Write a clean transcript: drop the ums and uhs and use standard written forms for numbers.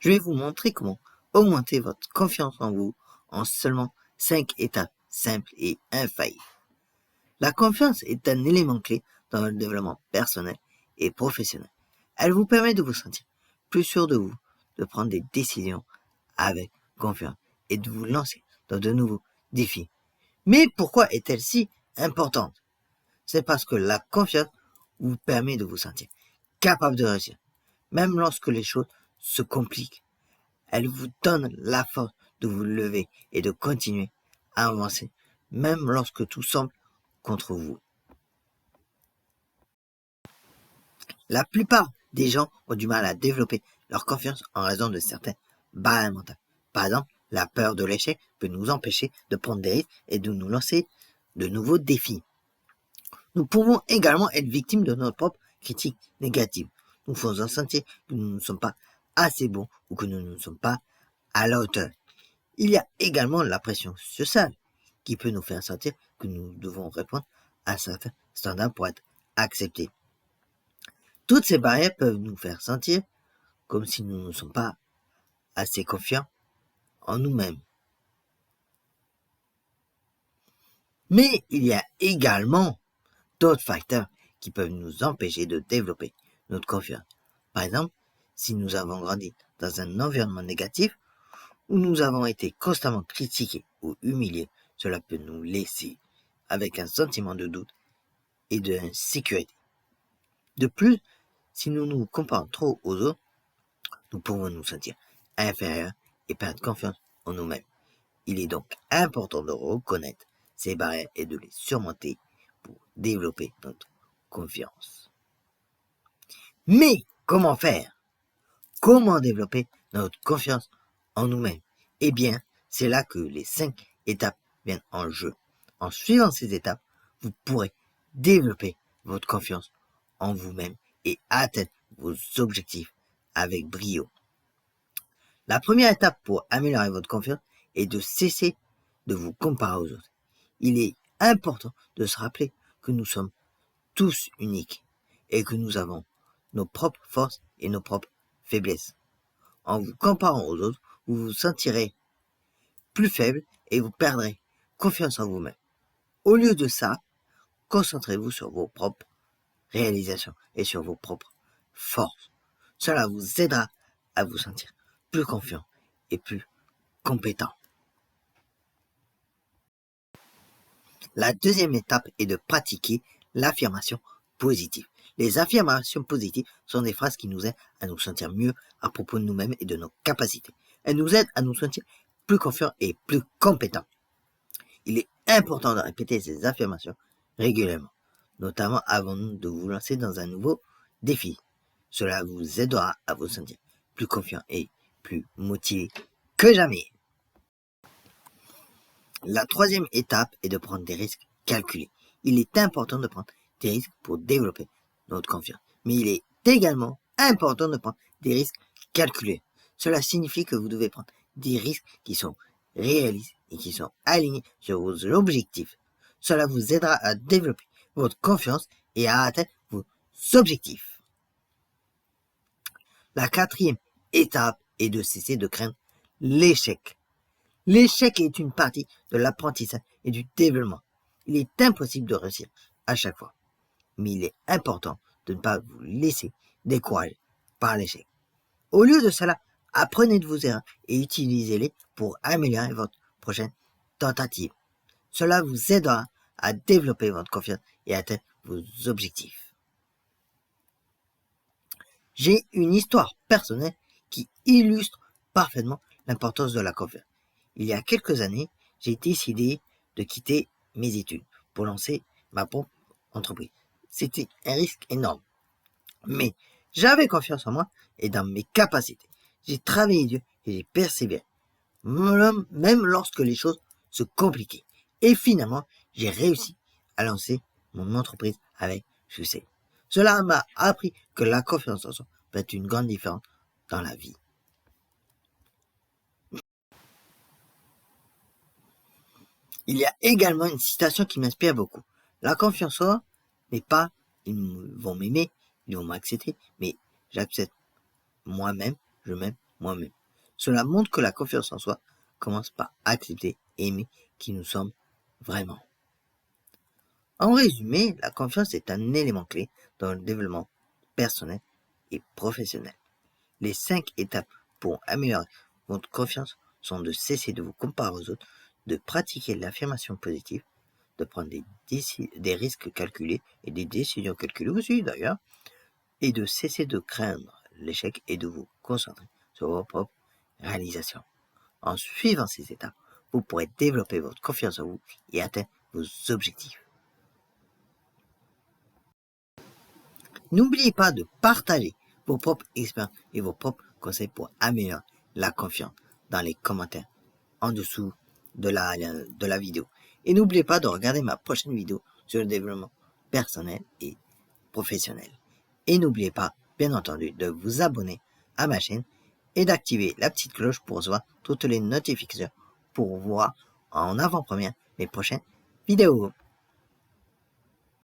Je vais vous montrer comment augmenter votre confiance en vous en seulement 5 étapes simples et infaillibles. La confiance est un élément clé dans le développement personnel et professionnel. Elle vous permet de vous sentir plus sûr de vous, de prendre des décisions avec confiance et de vous lancer dans de nouveaux défis. Mais pourquoi est-elle si importante? C'est parce que la confiance vous permet de vous sentir capable de réussir, même lorsque les choses se compliquent. Elle vous donne la force de vous lever et de continuer à avancer, même lorsque tout semble contre vous. La plupart des gens ont du mal à développer leur confiance en raison de certaines barrières mentales. Par exemple, la peur de l'échec peut nous empêcher de prendre des risques et de nous lancer de nouveaux défis. Nous pouvons également être victimes de notre propre critique négative, nous faisant sentir que nous ne sommes pas assez bons ou que nous ne sommes pas à la hauteur. Il y a également la pression sociale qui peut nous faire sentir que nous devons répondre à certains standards pour être acceptés. Toutes ces barrières peuvent nous faire sentir comme si nous ne sommes pas assez confiants en nous-mêmes. Mais il y a également d'autres facteurs qui peuvent nous empêcher de développer notre confiance. Par exemple, si nous avons grandi dans un environnement négatif où nous avons été constamment critiqués ou humiliés, cela peut nous laisser avec un sentiment de doute et d'insécurité. De plus, si nous nous comparons trop aux autres, nous pouvons nous sentir inférieurs et perdre confiance en nous-mêmes. Il est donc important de reconnaître ces barrières et de les surmonter pour développer notre confiance. Mais comment faire? Comment développer notre confiance en nous-mêmes? Eh bien, c'est là que les 5 étapes viennent en jeu. En suivant ces étapes, vous pourrez développer votre confiance en vous-même et atteindre vos objectifs avec brio. La première étape pour améliorer votre confiance est de cesser de vous comparer aux autres. Il est important de se rappeler que nous sommes tous uniques et que nous avons nos propres forces et nos propres faiblesses. En vous comparant aux autres, vous vous sentirez plus faible et vous perdrez confiance en vous-même. Au lieu de ça, concentrez-vous sur vos propres réalisations et sur vos propres forces. Cela vous aidera à vous sentir plus confiant et plus compétent. La deuxième étape est de pratiquer l'affirmation positive. Les affirmations positives sont des phrases qui nous aident à nous sentir mieux à propos de nous-mêmes et de nos capacités. Elles nous aident à nous sentir plus confiants et plus compétents. Il est important de répéter ces affirmations régulièrement, notamment avant de vous lancer dans un nouveau défi. Cela vous aidera à vous sentir plus confiant et plus motivé que jamais. La troisième étape est de prendre des risques calculés. Il est important de prendre des risques pour développer notre confiance. Mais il est également important de prendre des risques calculés. Cela signifie que vous devez prendre des risques qui sont réalistes et qui sont alignés sur vos objectifs. Cela vous aidera à développer votre confiance et à atteindre vos objectifs. La quatrième étape est de cesser de craindre l'échec. L'échec est une partie de l'apprentissage et du développement. Il est impossible de réussir à chaque fois. Mais il est important de ne pas vous laisser décourager par l'échec. Au lieu de cela, apprenez de vos erreurs et utilisez-les pour améliorer votre prochaine tentative. Cela vous aidera à développer votre confiance et à atteindre vos objectifs. J'ai une histoire personnelle qui illustre parfaitement l'importance de la confiance. Il y a quelques années, j'ai décidé de quitter mes études pour lancer ma propre entreprise. C'était un risque énorme. Mais j'avais confiance en moi et dans mes capacités. J'ai travaillé dur et j'ai persévéré, même lorsque les choses se compliquaient. Et finalement, j'ai réussi à lancer mon entreprise avec succès. Cela m'a appris que la confiance en soi peut être une grande différence dans la vie. Il y a également une citation qui m'inspire beaucoup. La confiance en soi n'est pas ils vont m'aimer, ils vont m'accepter, mais j'accepte moi-même, je m'aime moi-même. Cela montre que la confiance en soi commence par accepter et aimer qui nous sommes vraiment. En résumé, la confiance est un élément clé dans le développement personnel et professionnel. Les 5 étapes pour améliorer votre confiance sont de cesser de vous comparer aux autres, de pratiquer l'affirmation positive, de prendre des risques calculés et des décisions calculées aussi d'ailleurs, et de cesser de craindre l'échec et de vous concentrer sur vos propres réalisations. En suivant ces étapes, vous pourrez développer votre confiance en vous et atteindre vos objectifs. N'oubliez pas de partager vos propres expériences et vos propres conseils pour améliorer la confiance dans les commentaires en dessous de la vidéo. Et n'oubliez pas de regarder ma prochaine vidéo sur le développement personnel et professionnel. Et n'oubliez pas, bien entendu, de vous abonner à ma chaîne et d'activer la petite cloche pour recevoir toutes les notifications pour voir en avant-première mes prochaines vidéos.